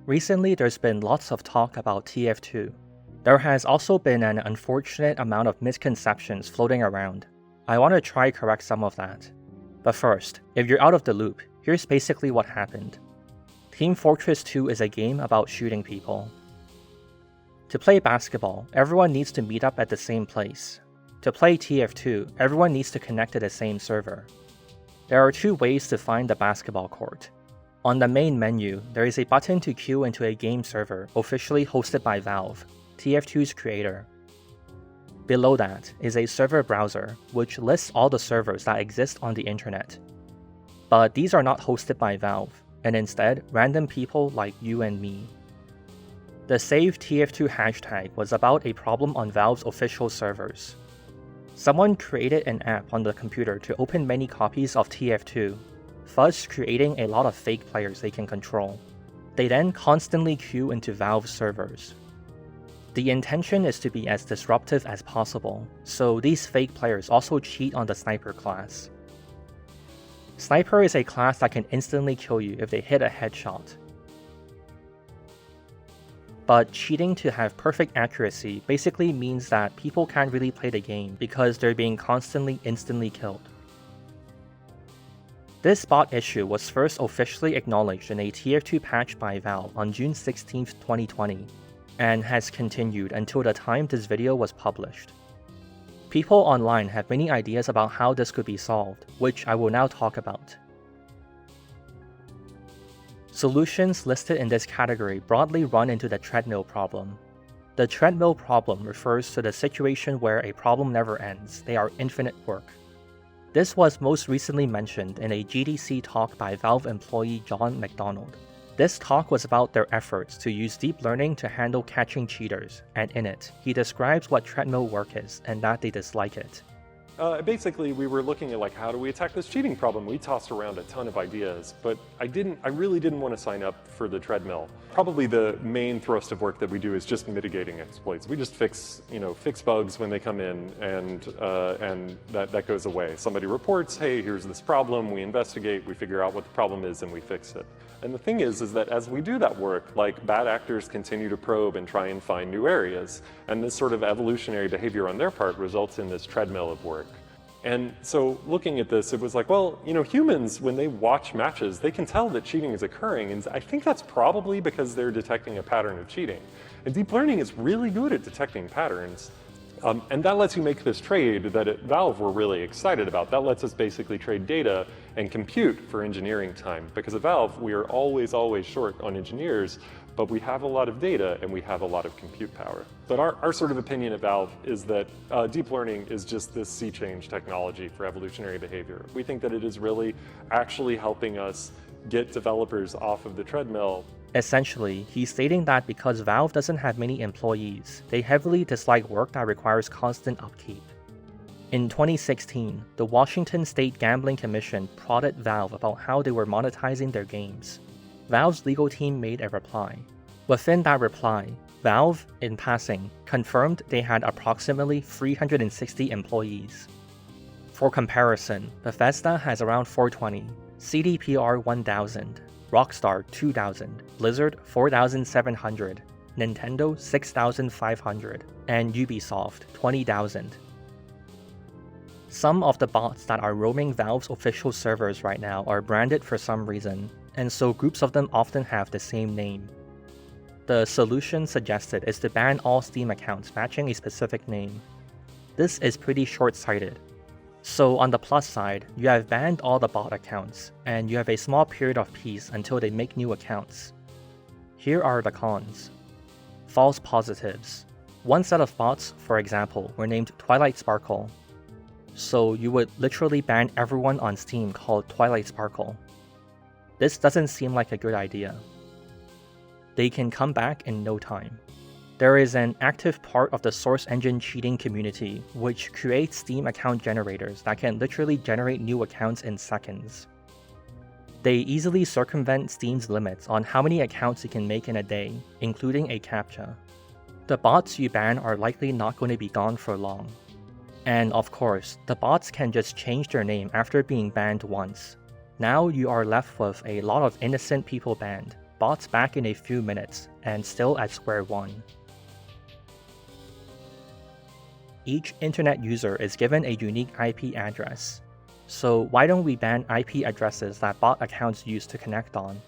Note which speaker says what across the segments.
Speaker 1: Recently, there's been lots of talk about TF2. There has also been an unfortunate amount of misconceptions floating around. I want to try correct some of that. But first, if you're out of the loop, here's basically what happened. Team Fortress 2 is a game about shooting people. To play basketball, everyone needs to meet up at the same place. To play TF2, everyone needs to connect to the same server. There are two ways to find the basketball court. On the main menu, there is a button to queue into a game server officially hosted by Valve, TF2's creator. Below that is a server browser, which lists all the servers that exist on the internet. But these are not hosted by Valve, and instead random people like you and me. The Save TF2 hashtag was about a problem on Valve's official servers. Someone created an app on the computer to open many copies of TF2, thus creating a lot of fake players they can control. They then constantly queue into Valve's servers. The intention is to be as disruptive as possible, so these fake players also cheat on the Sniper class. Sniper is a class that can instantly kill you if they hit a headshot. But cheating to have perfect accuracy basically means that people can't really play the game because they're being constantly instantly killed. This bot issue was first officially acknowledged in a TF2 patch by Valve on June 16, 2020, and has continued until the time this video was published. People online have many ideas about how this could be solved, which I will now talk about. Solutions listed in this category broadly run into the treadmill problem. The treadmill problem refers to the situation where a problem never ends, they are infinite work. This was most recently mentioned in a GDC talk by Valve employee John McDonald. This talk was about their efforts to use deep learning to handle catching cheaters, and in it, he describes what treadmill work is and that they dislike it.
Speaker 2: Basically, we were looking at how do we attack this cheating problem? We tossed around a ton of ideas, but I really didn't want to sign up for the treadmill. Probably the main thrust of work that we do is just mitigating exploits. We just fix bugs when they come in, and that goes away. Somebody reports, hey, here's this problem, we investigate, we figure out what the problem is, and we fix it. And the thing is that as we do that work, bad actors continue to probe and try and find new areas, and this sort of evolutionary behavior on their part results in this treadmill of work. And so looking at this, it was humans, when they watch matches, they can tell that cheating is occurring, and I think that's probably because they're detecting a pattern of cheating. And deep learning is really good at detecting patterns. And that lets you make this trade that at Valve we're really excited about. That lets us basically trade data and compute for engineering time. Because at Valve, we are always short on engineers, but we have a lot of data and we have a lot of compute power. But our sort of opinion at Valve is that deep learning is just this sea change technology for evolutionary behavior. We think that it is really actually helping us get developers off of the treadmill.
Speaker 1: Essentially, he's stating that because Valve doesn't have many employees, they heavily dislike work that requires constant upkeep. In 2016, the Washington State Gambling Commission prodded Valve about how they were monetizing their games. Valve's legal team made a reply. Within that reply, Valve, in passing, confirmed they had approximately 360 employees. For comparison, Bethesda has around 420, CDPR 1000, Rockstar 2000, Blizzard 4700, Nintendo 6500, and Ubisoft 20,000. Some of the bots that are roaming Valve's official servers right now are branded for some reason, and so groups of them often have the same name. The solution suggested is to ban all Steam accounts matching a specific name. This is pretty short-sighted. So on the plus side, you have banned all the bot accounts, and you have a small period of peace until they make new accounts. Here are the cons. False positives. One set of bots, for example, were named Twilight Sparkle. So you would literally ban everyone on Steam called Twilight Sparkle. This doesn't seem like a good idea. They can come back in no time. There is an active part of the Source Engine cheating community which creates Steam account generators that can literally generate new accounts in seconds. They easily circumvent Steam's limits on how many accounts you can make in a day, including a captcha. The bots you ban are likely not going to be gone for long. And of course, the bots can just change their name after being banned once. Now you are left with a lot of innocent people banned, bots back in a few minutes and still at square one. Each internet user is given a unique IP address. So why don't we ban IP addresses that bot accounts use to connect on?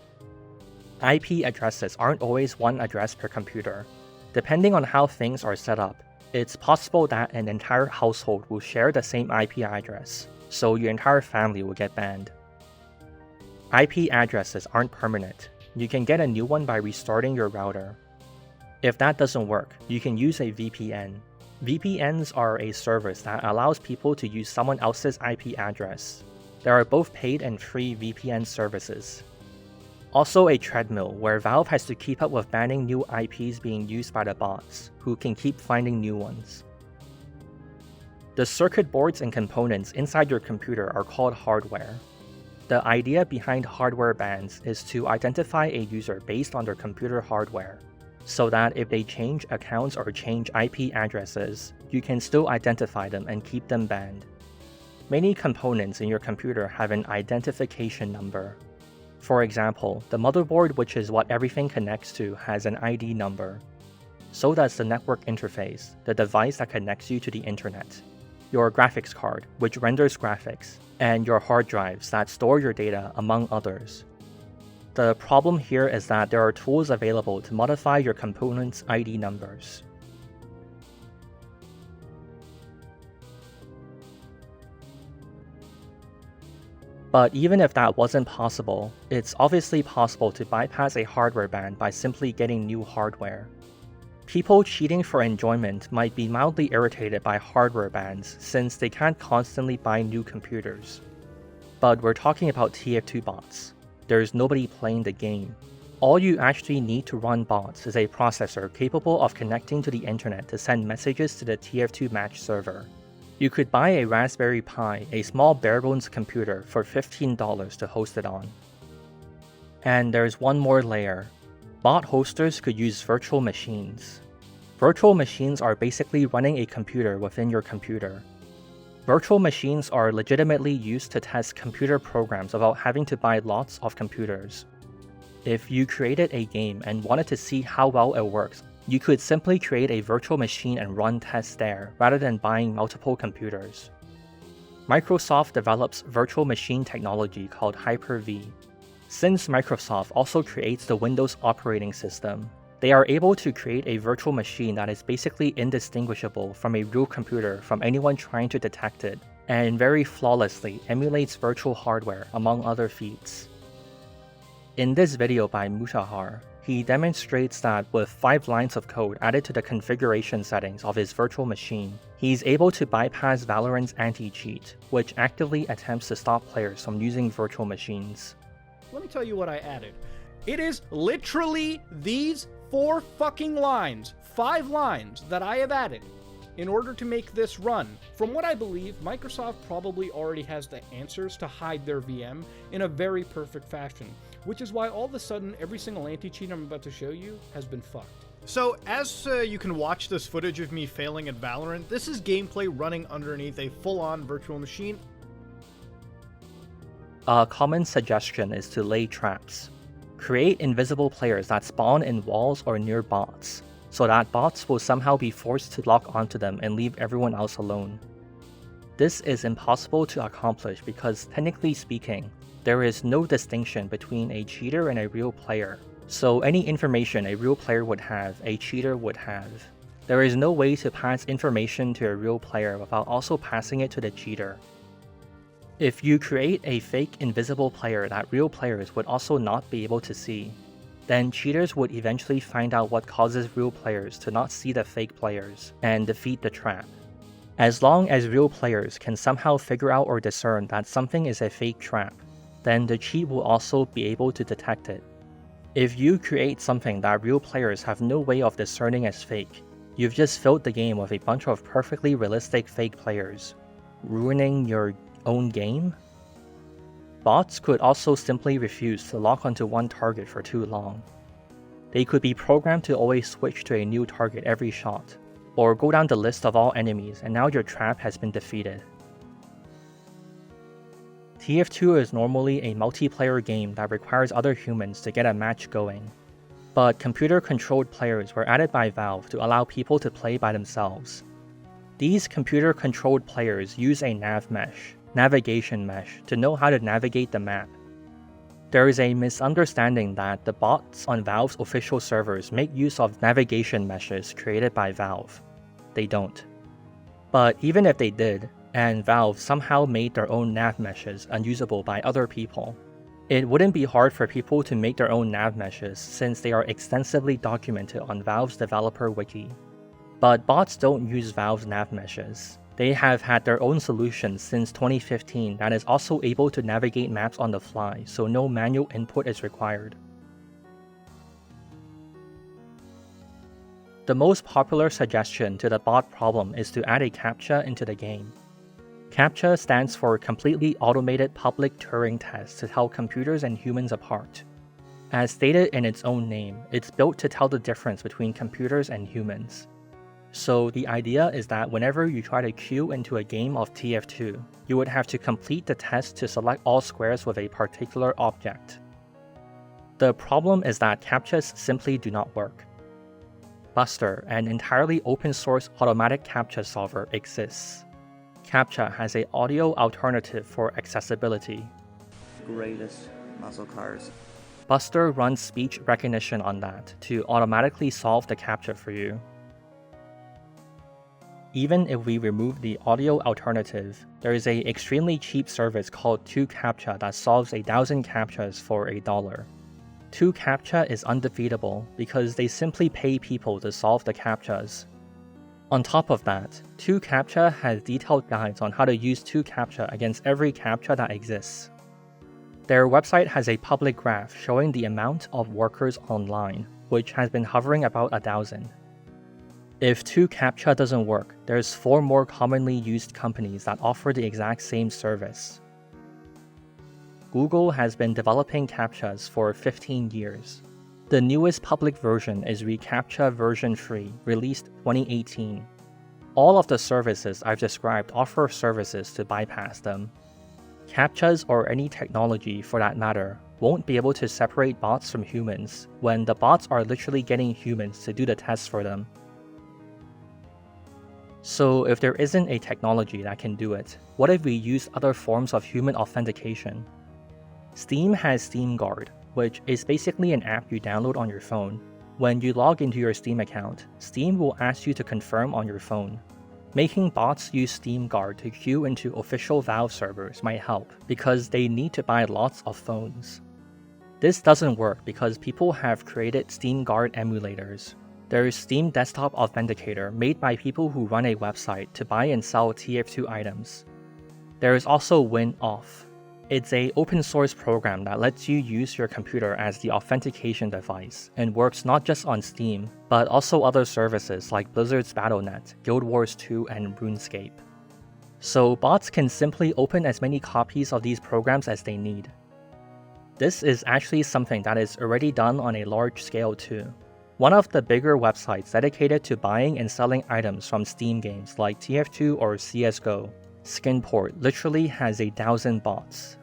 Speaker 1: IP addresses aren't always one address per computer. Depending on how things are set up, it's possible that an entire household will share the same IP address, so your entire family will get banned. IP addresses aren't permanent. You can get a new one by restarting your router. If that doesn't work, you can use a VPN. VPNs are a service that allows people to use someone else's IP address. There are both paid and free VPN services. Also a treadmill, where Valve has to keep up with banning new IPs being used by the bots, who can keep finding new ones. The circuit boards and components inside your computer are called hardware. The idea behind hardware bans is to identify a user based on their computer hardware, so that if they change accounts or change IP addresses, you can still identify them and keep them banned. Many components in your computer have an identification number. For example, the motherboard, which is what everything connects to, has an ID number. So does the network interface, the device that connects you to the internet. Your graphics card, which renders graphics, and your hard drives that store your data, among others. The problem here is that there are tools available to modify your components' ID numbers. But even if that wasn't possible, it's obviously possible to bypass a hardware ban by simply getting new hardware. People cheating for enjoyment might be mildly irritated by hardware bans since they can't constantly buy new computers. But we're talking about TF2 bots. There's nobody playing the game. All you actually need to run bots is a processor capable of connecting to the internet to send messages to the TF2 match server. You could buy a Raspberry Pi, a small barebones computer, for $15 to host it on. And there's one more layer. Bot hosters could use virtual machines. Virtual machines are basically running a computer within your computer. Virtual machines are legitimately used to test computer programs without having to buy lots of computers. If you created a game and wanted to see how well it works, you could simply create a virtual machine and run tests there, rather than buying multiple computers. Microsoft develops virtual machine technology called Hyper-V. Since Microsoft also creates the Windows operating system, they are able to create a virtual machine that is basically indistinguishable from a real computer from anyone trying to detect it, and very flawlessly emulates virtual hardware, among other feats. In this video by Mutahar, he demonstrates that with 5 lines of code added to the configuration settings of his virtual machine, he's able to bypass Valorant's anti-cheat, which actively attempts to stop players from using virtual machines.
Speaker 3: Let me tell you what I added. It is literally these 4 fucking lines, 5 lines that I have added in order to make this run. From what I believe, Microsoft probably already has the answers to hide their VM in a very perfect fashion, which is why all of a sudden every single anti-cheat I'm about to show you has been fucked.
Speaker 4: So, as you can watch this footage of me failing at Valorant, this is gameplay running underneath a full-on virtual machine.
Speaker 1: A common suggestion is to lay traps. Create invisible players that spawn in walls or near bots, so that bots will somehow be forced to lock onto them and leave everyone else alone. This is impossible to accomplish because, technically speaking, there is no distinction between a cheater and a real player, so any information a real player would have, a cheater would have. There is no way to pass information to a real player without also passing it to the cheater. If you create a fake invisible player that real players would also not be able to see, then cheaters would eventually find out what causes real players to not see the fake players, and defeat the trap. As long as real players can somehow figure out or discern that something is a fake trap, then the cheat will also be able to detect it. If you create something that real players have no way of discerning as fake, you've just filled the game with a bunch of perfectly realistic fake players, ruining your own game? Bots could also simply refuse to lock onto one target for too long. They could be programmed to always switch to a new target every shot, or go down the list of all enemies and now your trap has been defeated. TF2 is normally a multiplayer game that requires other humans to get a match going. But computer-controlled players were added by Valve to allow people to play by themselves. These computer-controlled players use a navigation mesh, to know how to navigate the map. There is a misunderstanding that the bots on Valve's official servers make use of navigation meshes created by Valve. They don't. But even if they did, and Valve somehow made their own nav meshes unusable by other people, it wouldn't be hard for people to make their own nav meshes since they are extensively documented on Valve's developer wiki. But bots don't use Valve's nav meshes. They have had their own solution since 2015 that is also able to navigate maps on the fly, so no manual input is required. The most popular suggestion to the bot problem is to add a captcha into the game. CAPTCHA stands for Completely Automated Public Turing Test to tell computers and humans apart. As stated in its own name, it's built to tell the difference between computers and humans. So the idea is that whenever you try to queue into a game of TF2, you would have to complete the test to select all squares with a particular object. The problem is that CAPTCHAs simply do not work. Buster, an entirely open source automatic CAPTCHA solver, exists. CAPTCHA has an audio alternative for accessibility.
Speaker 5: Greatest muscle cars.
Speaker 1: Buster runs speech recognition on that to automatically solve the CAPTCHA for you. Even if we remove the audio alternative, there is an extremely cheap service called 2captcha that solves 1,000 CAPTCHAs for $1. 2captcha is undefeatable because they simply pay people to solve the CAPTCHAs. On top of that, 2captcha has detailed guides on how to use 2captcha against every CAPTCHA that exists. Their website has a public graph showing the amount of workers online, which has been hovering about 1,000. If 2captcha doesn't work, there's 4 more commonly used companies that offer the exact same service. Google has been developing CAPTCHAs for 15 years. The newest public version is reCAPTCHA version 3, released 2018. All of the services I've described offer services to bypass them. CAPTCHAs, or any technology for that matter, won't be able to separate bots from humans when the bots are literally getting humans to do the tests for them. So if there isn't a technology that can do it, what if we use other forms of human authentication? Steam has Steam Guard, which is basically an app you download on your phone. When you log into your Steam account, Steam will ask you to confirm on your phone. Making bots use Steam Guard to queue into official Valve servers might help, because they need to buy lots of phones. This doesn't work because people have created Steam Guard emulators. There is Steam Desktop Authenticator made by people who run a website to buy and sell TF2 items. There is also WinAuth. It's an open source program that lets you use your computer as the authentication device and works not just on Steam, but also other services like Blizzard's BattleNet, Guild Wars 2, and RuneScape. So bots can simply open as many copies of these programs as they need. This is actually something that is already done on a large scale too. One of the bigger websites dedicated to buying and selling items from Steam games like TF2 or CSGO, Skinport, literally has 1,000 bots.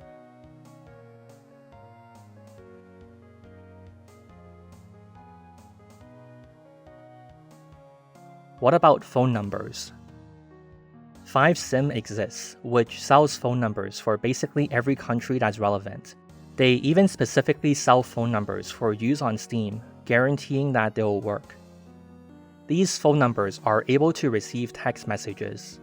Speaker 1: What about phone numbers? 5sim exists, which sells phone numbers for basically every country that's relevant. They even specifically sell phone numbers for use on Steam, guaranteeing that they'll work. These phone numbers are able to receive text messages.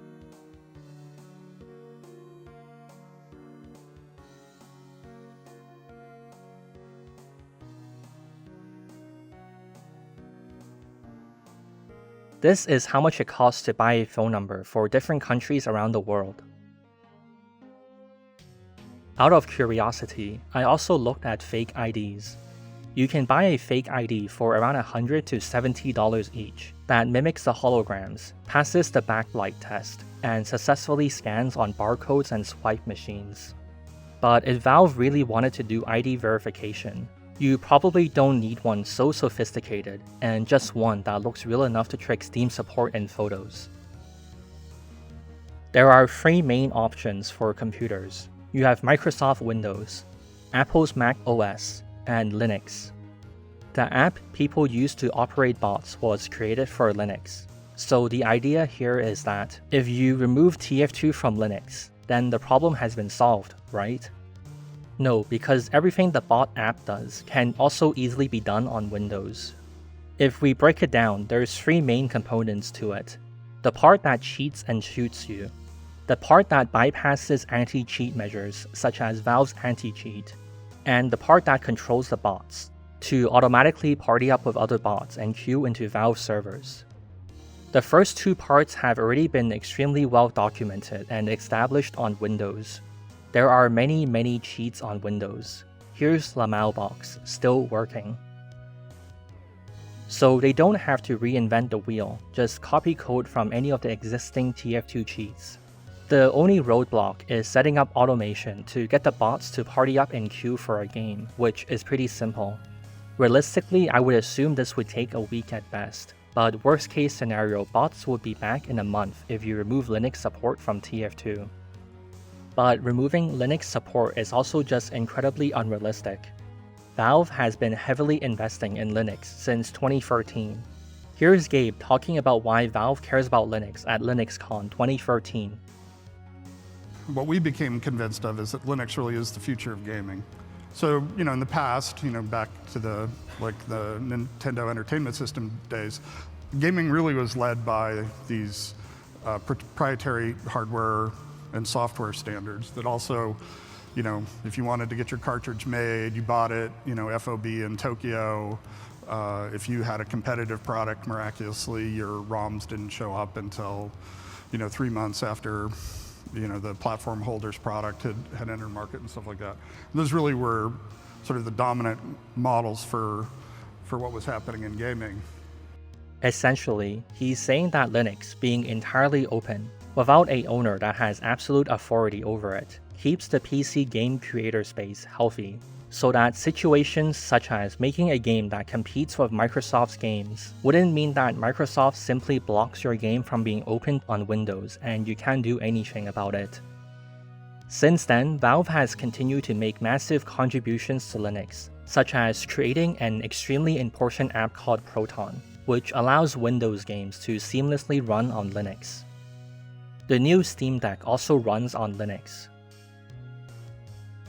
Speaker 1: This is how much it costs to buy a phone number for different countries around the world. Out of curiosity, I also looked at fake IDs. You can buy a fake ID for around $100 to $70 each that mimics the holograms, passes the backlight test, and successfully scans on barcodes and swipe machines. But if Valve really wanted to do ID verification, you probably don't need one so sophisticated, and just one that looks real enough to trick Steam support in photos. There are 3 main options for computers: You have Microsoft Windows, Apple's Mac OS, and Linux. The app people use to operate bots was created for Linux. So the idea here is that if you remove TF2 from Linux, then the problem has been solved, right? No, because everything the bot app does can also easily be done on Windows. If we break it down, there's 3 main components to it. The part that cheats and shoots you, the part that bypasses anti-cheat measures such as Valve's anti-cheat, and the part that controls the bots to automatically party up with other bots and queue into Valve servers. The first 2 parts have already been extremely well documented and established on Windows. There are many cheats on Windows. Here's Lamalbox, still working. So they don't have to reinvent the wheel, just copy code from any of the existing TF2 cheats. The only roadblock is setting up automation to get the bots to party up and queue for a game, which is pretty simple. Realistically, I would assume this would take a week at best, but worst case scenario, bots would be back in a month if you remove Linux support from TF2. But removing Linux support is also just incredibly unrealistic. Valve has been heavily investing in Linux since 2013. Here's Gabe talking about why Valve cares about Linux at LinuxCon 2013.
Speaker 6: What we became convinced of is that Linux really is the future of gaming. So, in the past, back to the Nintendo Entertainment System days, gaming really was led by these proprietary hardware and software standards that also, if you wanted to get your cartridge made, you bought it, FOB in Tokyo. If you had a competitive product, miraculously, your ROMs didn't show up until, 3 months after the platform holder's product had entered market and stuff like that. And those really were sort of the dominant models for what was happening in gaming.
Speaker 1: Essentially, he's saying that Linux, being entirely open, without a owner that has absolute authority over it, keeps the PC game creator space healthy, so that situations such as making a game that competes with Microsoft's games wouldn't mean that Microsoft simply blocks your game from being opened on Windows and you can't do anything about it. Since then, Valve has continued to make massive contributions to Linux, such as creating an extremely important app called Proton, which allows Windows games to seamlessly run on Linux. The new Steam Deck also runs on Linux.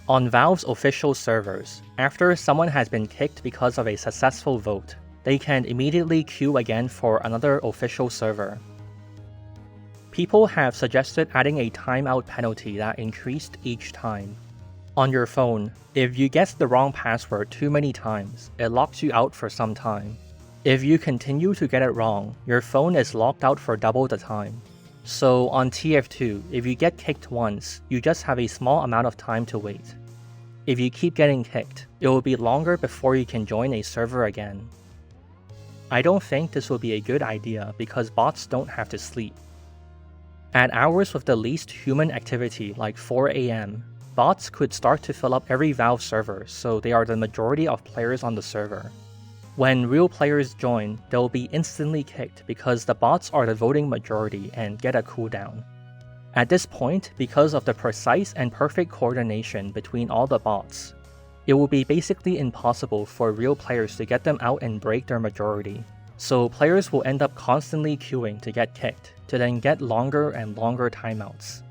Speaker 1: On Valve's official servers, after someone has been kicked because of a successful vote, they can immediately queue again for another official server. People have suggested adding a timeout penalty that increased each time. On your phone, if you guess the wrong password too many times, it locks you out for some time. If you continue to get it wrong, your phone is locked out for double the time. So on TF2, if you get kicked once, you just have a small amount of time to wait. If you keep getting kicked, it will be longer before you can join a server again. I don't think this will be a good idea because bots don't have to sleep. At hours with the least human activity like 4 AM, bots could start to fill up every Valve server, so they are the majority of players on the server. When real players join, they'll be instantly kicked because the bots are the voting majority and get a cooldown. At this point, because of the precise and perfect coordination between all the bots, it will be basically impossible for real players to get them out and break their majority. So players will end up constantly queuing to get kicked, to then get longer and longer timeouts.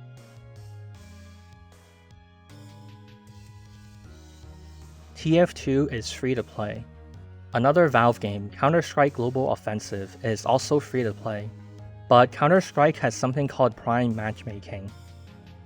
Speaker 1: TF2 is free to play. Another Valve game, Counter-Strike Global Offensive, is also free to play. But Counter-Strike has something called Prime Matchmaking.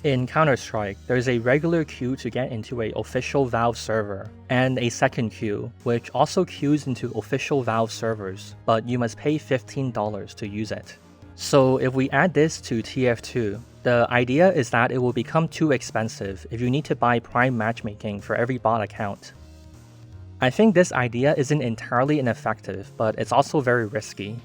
Speaker 1: In Counter-Strike, there's a regular queue to get into an official Valve server, and a second queue, which also queues into official Valve servers, but you must pay $15 to use it. So if we add this to TF2, the idea is that it will become too expensive if you need to buy Prime Matchmaking for every bot account. I think this idea isn't entirely ineffective, but it's also very risky.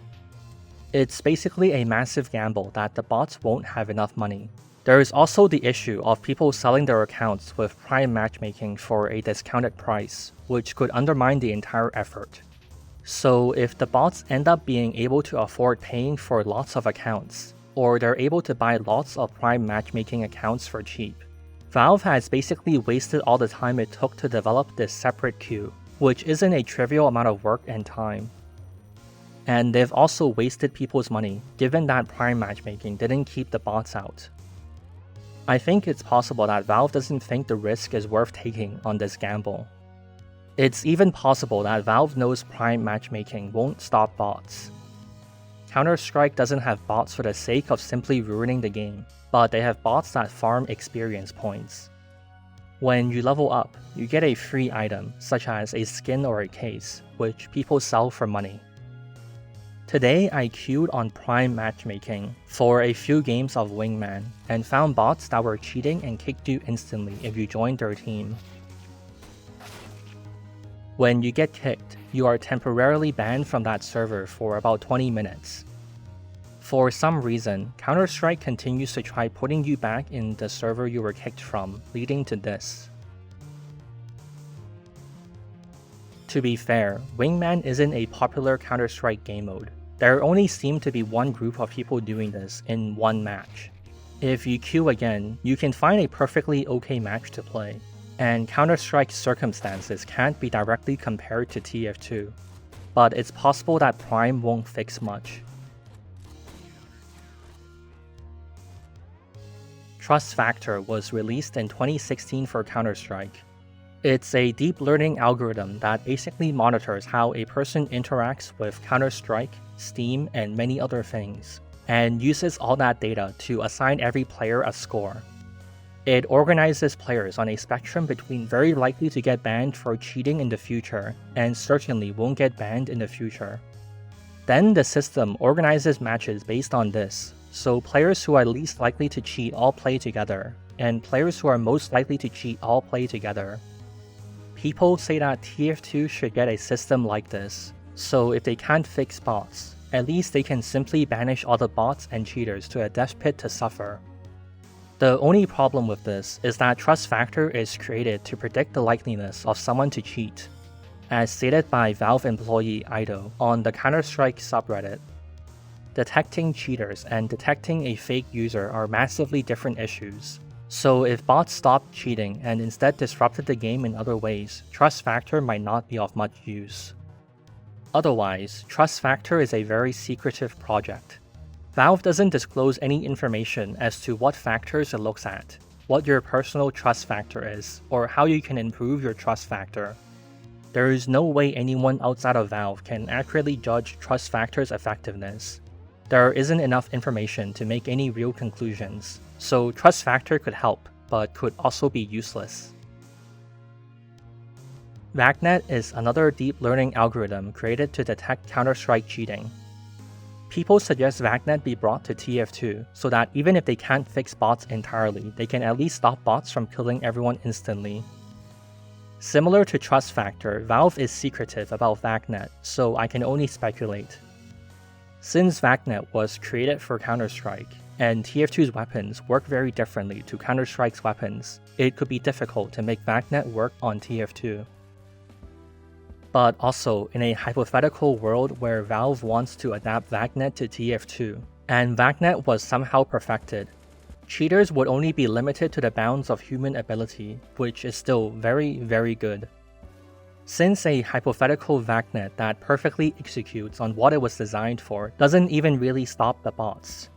Speaker 1: It's basically a massive gamble that the bots won't have enough money. There is also the issue of people selling their accounts with Prime Matchmaking for a discounted price, which could undermine the entire effort. So if the bots end up being able to afford paying for lots of accounts, or they're able to buy lots of Prime Matchmaking accounts for cheap, Valve has basically wasted all the time it took to develop this separate queue, which isn't a trivial amount of work and time. And they've also wasted people's money, given that Prime matchmaking didn't keep the bots out. I think it's possible that Valve doesn't think the risk is worth taking on this gamble. It's even possible that Valve knows Prime matchmaking won't stop bots. Counter-Strike doesn't have bots for the sake of simply ruining the game, but they have bots that farm experience points. When you level up, you get a free item, such as a skin or a case, which people sell for money. Today I queued on Prime matchmaking for a few games of Wingman, and found bots that were cheating and kicked you instantly if you joined their team. When you get kicked, you are temporarily banned from that server for about 20 minutes. For some reason, Counter-Strike continues to try putting you back in the server you were kicked from, leading to this. To be fair, Wingman isn't a popular Counter-Strike game mode. There only seemed to be one group of people doing this in one match. If you queue again, you can find a perfectly okay match to play, and Counter-Strike's circumstances can't be directly compared to TF2, but it's possible that Prime won't fix much. Trust Factor was released in 2016 for Counter-Strike. It's a deep learning algorithm that basically monitors how a person interacts with Counter-Strike, Steam, and many other things, and uses all that data to assign every player a score. It organizes players on a spectrum between very likely to get banned for cheating in the future and certainly won't get banned in the future. Then the system organizes matches based on this, so players who are least likely to cheat all play together, and players who are most likely to cheat all play together. People say that TF2 should get a system like this, so if they can't fix bots, at least they can simply banish all the bots and cheaters to a death pit to suffer. The only problem with this is that Trust Factor is created to predict the likeliness of someone to cheat, as stated by Valve employee Ido on the Counter-Strike subreddit. Detecting cheaters and detecting a fake user are massively different issues, so if bots stopped cheating and instead disrupted the game in other ways, Trust Factor might not be of much use. Otherwise, Trust Factor is a very secretive project. Valve doesn't disclose any information as to what factors it looks at, what your personal trust factor is, or how you can improve your trust factor. There is no way anyone outside of Valve can accurately judge Trust Factor's effectiveness. There isn't enough information to make any real conclusions, so Trust Factor could help, but could also be useless. VACNET is another deep learning algorithm created to detect Counter-Strike cheating. People suggest VACNET be brought to TF2 so that even if they can't fix bots entirely, they can at least stop bots from killing everyone instantly. Similar to Trust Factor, Valve is secretive about VACNET, so I can only speculate. Since VACNET was created for Counter-Strike, and TF2's weapons work very differently to Counter-Strike's weapons, it could be difficult to make VACNET work on TF2. But also, in a hypothetical world where Valve wants to adapt VACNET to TF2, and VACNET was somehow perfected, cheaters would only be limited to the bounds of human ability, which is still very, very good. Since a hypothetical VACNET that perfectly executes on what it was designed for doesn't even really stop the bots,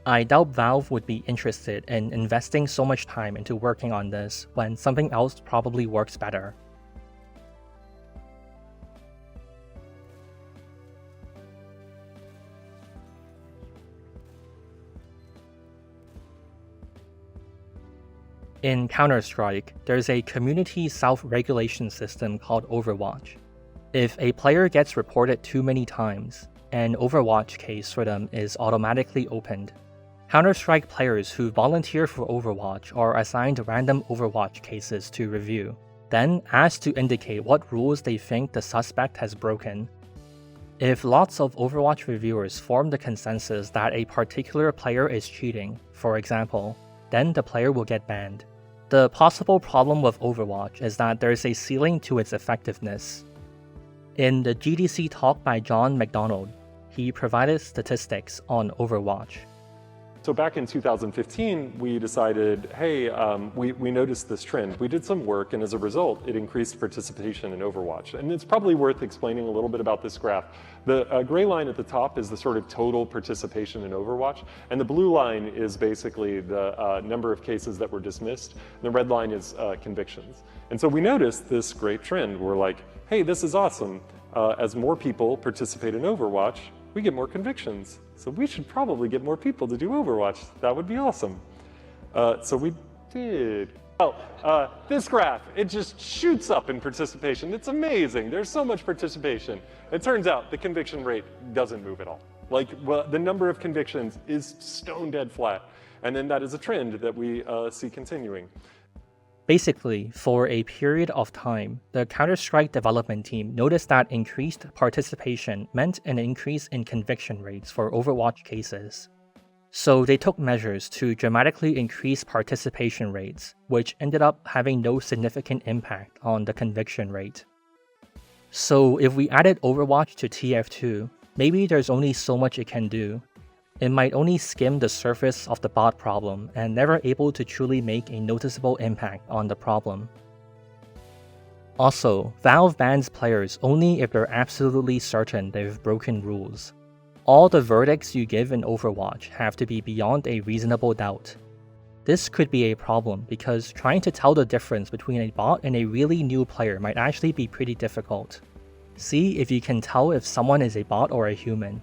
Speaker 1: I doubt Valve would be interested in investing so much time into working on this when something else probably works better. In Counter-Strike, there's a community self-regulation system called Overwatch. If a player gets reported too many times, an Overwatch case for them is automatically opened. Counter-Strike players who volunteer for Overwatch are assigned random Overwatch cases to review, then asked to indicate what rules they think the suspect has broken. If lots of Overwatch reviewers form the consensus that a particular player is cheating, for example, then the player will get banned. The possible problem with Overwatch is that there is a ceiling to its effectiveness. In the GDC talk by John McDonald, he provided statistics on Overwatch.
Speaker 2: So back in 2015, we decided, hey, we noticed this trend. We did some work, and as a result, it increased participation in Overwatch. And it's probably worth explaining a little bit about this graph. The gray line at the top is the sort of total participation in Overwatch, and the blue line is basically the number of cases that were dismissed, and the red line is convictions. And so we noticed this great trend. We're like, hey, this is awesome. As more people participate in Overwatch, we get more convictions. So we should probably get more people to do Overwatch. That would be awesome. So we did. Oh, this graph, it just shoots up in participation. It's amazing. There's so much participation. It turns out the conviction rate doesn't move at all. Like, well, the number of convictions is stone dead flat. And then that is a trend that we see continuing.
Speaker 1: Basically, for a period of time, the Counter-Strike development team noticed that increased participation meant an increase in conviction rates for Overwatch cases. So they took measures to dramatically increase participation rates, which ended up having no significant impact on the conviction rate. So if we added Overwatch to TF2, maybe there's only so much it can do. It might only skim the surface of the bot problem and never able to truly make a noticeable impact on the problem. Also, Valve bans players only if they're absolutely certain they've broken rules. All the verdicts you give in Overwatch have to be beyond a reasonable doubt. This could be a problem because trying to tell the difference between a bot and a really new player might actually be pretty difficult. See if you can tell if someone is a bot or a human.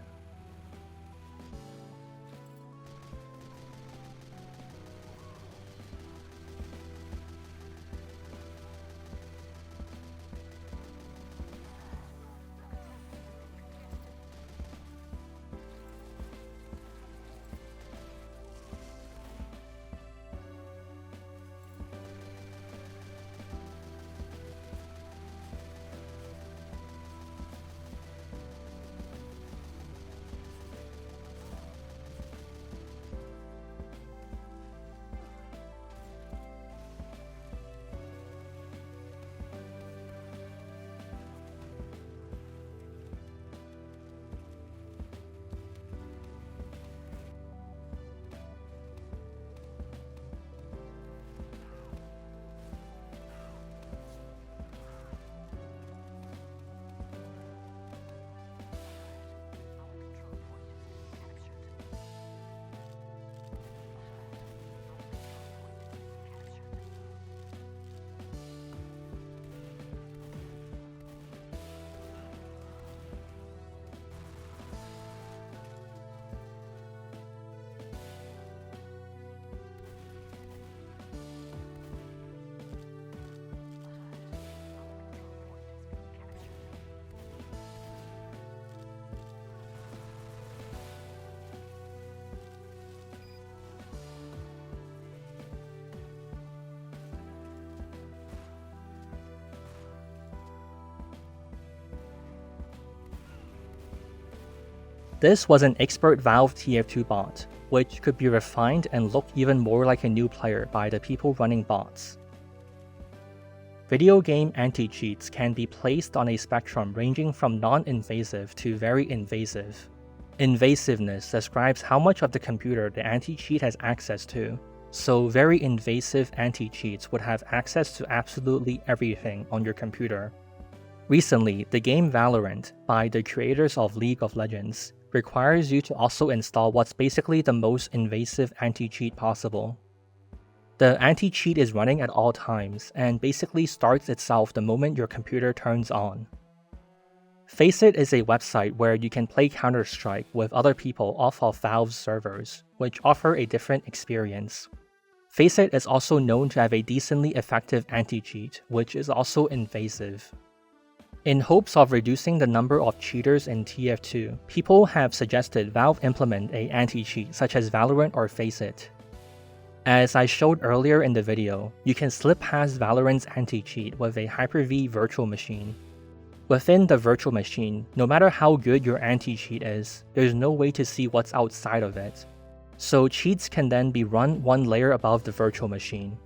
Speaker 1: This was an expert Valve TF2 bot, which could be refined and look even more like a new player by the people running bots. Video game anti-cheats can be placed on a spectrum ranging from non-invasive to very invasive. Invasiveness describes how much of the computer the anti-cheat has access to, so very invasive anti-cheats would have access to absolutely everything on your computer. Recently, the game Valorant, by the creators of League of Legends, requires you to also install what's basically the most invasive anti-cheat possible. The anti-cheat is running at all times and basically starts itself the moment your computer turns on. Faceit is a website where you can play Counter-Strike with other people off of Valve's servers, which offer a different experience. Faceit is also known to have a decently effective anti-cheat, which is also invasive. In hopes of reducing the number of cheaters in TF2, people have suggested Valve implement a anti-cheat such as Valorant or Faceit. As I showed earlier in the video, you can slip past Valorant's anti-cheat with a Hyper-V virtual machine. Within the virtual machine, no matter how good your anti-cheat is, there's no way to see what's outside of it. So cheats can then be run one layer above the virtual machine.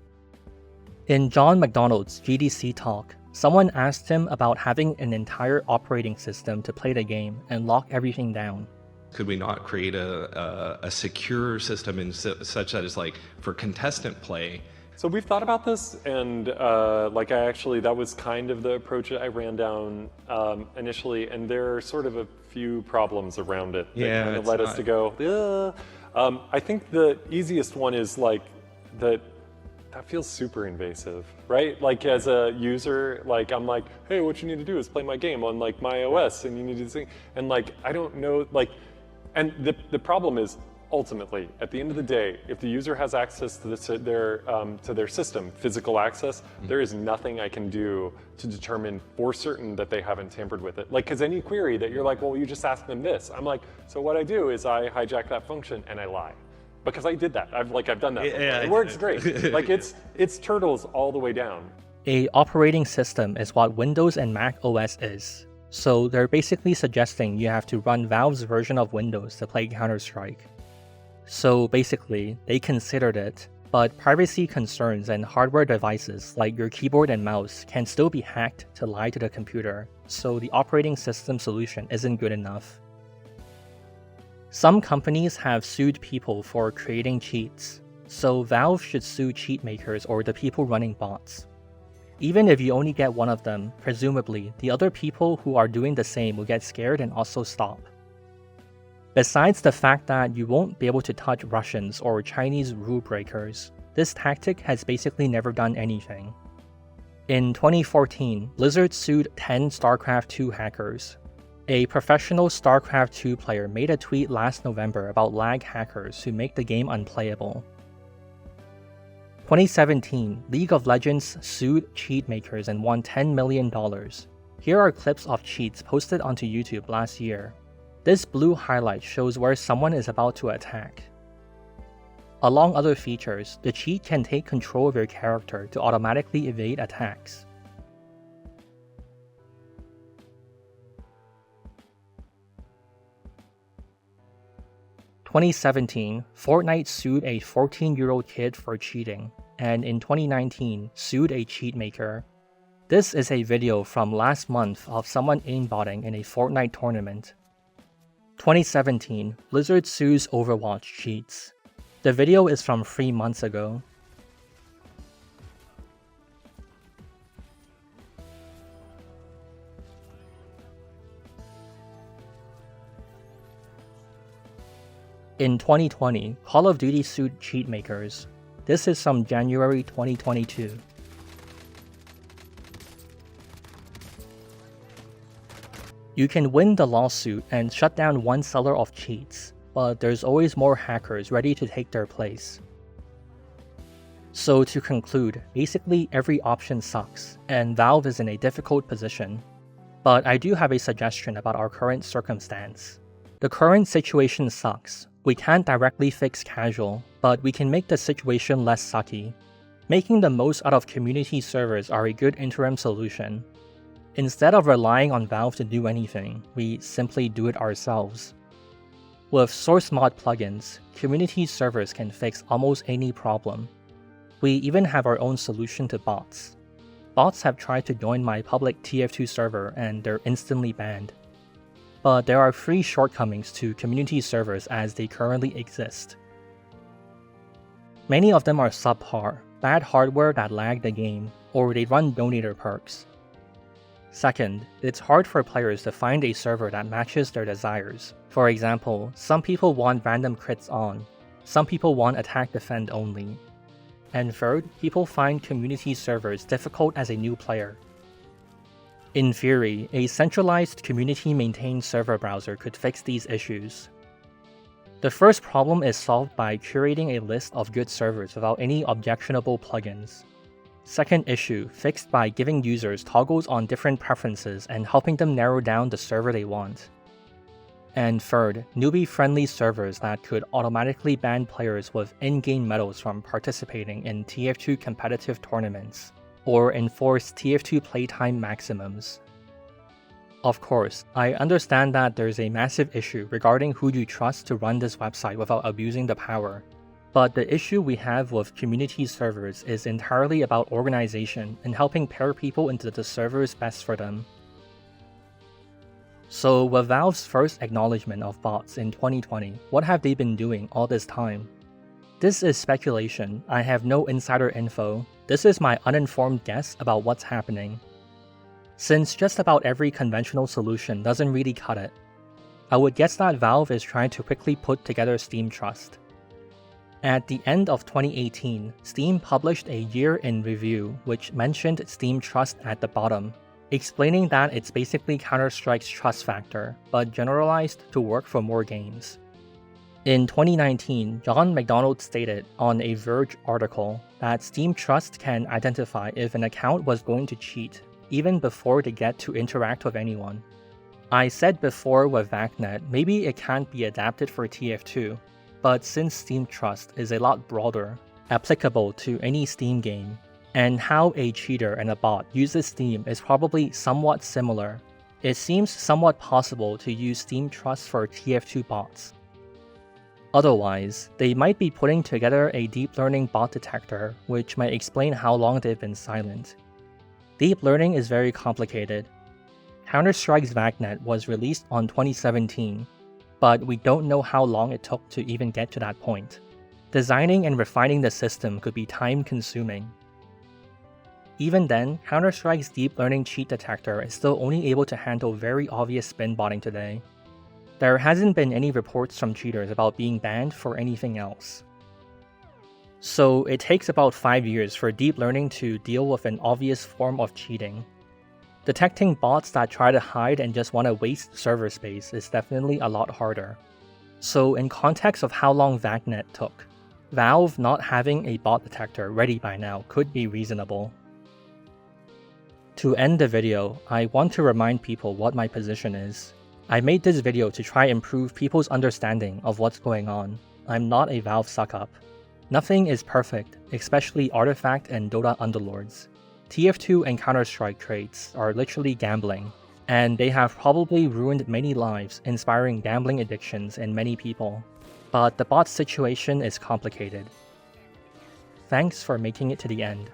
Speaker 1: In John McDonald's GDC talk, someone asked him about having an entire operating system to play the game and lock everything down.
Speaker 7: Could we not create a secure system such that it's like for contestant play?
Speaker 2: So we've thought about this, and that was kind of the approach that I ran down initially, and there are sort of a few problems around it that kind of led us to go, ugh. I think the easiest one is like that feels super invasive, right? Like as a user, like I'm like, hey, what you need to do is play my game on like my OS, and you need to sing, and like I don't know, like, and the problem is ultimately at the end of the day, if the user has access to their system, physical access, there is nothing I can do to determine for certain that they haven't tampered with it. Like, because any query that you're like, well, you just ask them this. I'm like, so what I do is I hijack that function and I lie. Because I did that. I've done that.
Speaker 7: Yeah,
Speaker 2: it works great. Like it's turtles all the way down.
Speaker 1: A operating system is what Windows and Mac OS is. So they're basically suggesting you have to run Valve's version of Windows to play Counter-Strike. So basically, they considered it, but privacy concerns and hardware devices like your keyboard and mouse can still be hacked to lie to the computer, so the operating system solution isn't good enough. Some companies have sued people for creating cheats, so Valve should sue cheat makers or the people running bots. Even if you only get one of them, presumably, the other people who are doing the same will get scared and also stop. Besides the fact that you won't be able to touch Russians or Chinese rule breakers, this tactic has basically never done anything. In 2014, Blizzard sued 10 StarCraft 2 hackers. A professional StarCraft 2 player made a tweet last November about lag hackers who make the game unplayable. 2017, League of Legends sued cheat makers and won $10 million. Here are clips of cheats posted onto YouTube last year. This blue highlight shows where someone is about to attack. Along other features, the cheat can take control of your character to automatically evade attacks. In 2017, Fortnite sued a 14-year-old kid for cheating, and in 2019, sued a cheat maker. This is a video from last month of someone aimbotting in a Fortnite tournament. 2017, Blizzard sues Overwatch cheats. The video is from 3 months ago. In 2020, Call of Duty sued cheat makers. This is from January 2022. You can win the lawsuit and shut down one seller of cheats, but there's always more hackers ready to take their place. So to conclude, basically every option sucks, and Valve is in a difficult position. But I do have a suggestion about our current circumstance. The current situation sucks. We can't directly fix casual, but we can make the situation less sucky. Making the most out of community servers are a good interim solution. Instead of relying on Valve to do anything, we simply do it ourselves. With source mod plugins, community servers can fix almost any problem. We even have our own solution to bots. Bots have tried to join my public TF2 server and they're instantly banned. But there are 3 shortcomings to community servers as they currently exist. Many of them are subpar, bad hardware that lag the game, or they run donator perks. Second, it's hard for players to find a server that matches their desires. For example, some people want random crits on, some people want attack defend only. And third, people find community servers difficult as a new player. In theory, a centralized community-maintained server browser could fix these issues. The first problem is solved by curating a list of good servers without any objectionable plugins. Second issue, fixed by giving users toggles on different preferences and helping them narrow down the server they want. And third, newbie-friendly servers that could automatically ban players with in-game medals from participating in TF2 competitive tournaments, or enforce TF2 playtime maximums. Of course, I understand that there's a massive issue regarding who you trust to run this website without abusing the power, but the issue we have with community servers is entirely about organization and helping pair people into the servers best for them. So with Valve's first acknowledgement of bots in 2020, what have they been doing all this time? This is speculation, I have no insider info, this is my uninformed guess about what's happening. Since just about every conventional solution doesn't really cut it, I would guess that Valve is trying to quickly put together Steam Trust. At the end of 2018, Steam published a year in review which mentioned Steam Trust at the bottom, explaining that it's basically Counter-Strike's trust factor, but generalized to work for more games. In 2019, John McDonald stated on a Verge article that Steam Trust can identify if an account was going to cheat, even before they get to interact with anyone. I said before with VACNET, maybe it can't be adapted for TF2, but since Steam Trust is a lot broader, applicable to any Steam game, and how a cheater and a bot uses Steam is probably somewhat similar, it seems somewhat possible to use Steam Trust for TF2 bots. Otherwise, they might be putting together a deep learning bot detector, which might explain how long they've been silent. Deep learning is very complicated. Counter-Strike's VACNET was released on 2017, but we don't know how long it took to even get to that point. Designing and refining the system could be time-consuming. Even then, Counter-Strike's deep learning cheat detector is still only able to handle very obvious spin botting today. There hasn't been any reports from cheaters about being banned for anything else. So it takes about 5 years for deep learning to deal with an obvious form of cheating. Detecting bots that try to hide and just want to waste server space is definitely a lot harder. So in context of how long VACNET took, Valve not having a bot detector ready by now could be reasonable. To end the video, I want to remind people what my position is. I made this video to try improve people's understanding of what's going on. I'm not a Valve suck-up. Nothing is perfect, especially Artifact and Dota Underlords. TF2 and Counter-Strike traits are literally gambling, and they have probably ruined many lives, inspiring gambling addictions in many people. But the bot situation is complicated. Thanks for making it to the end.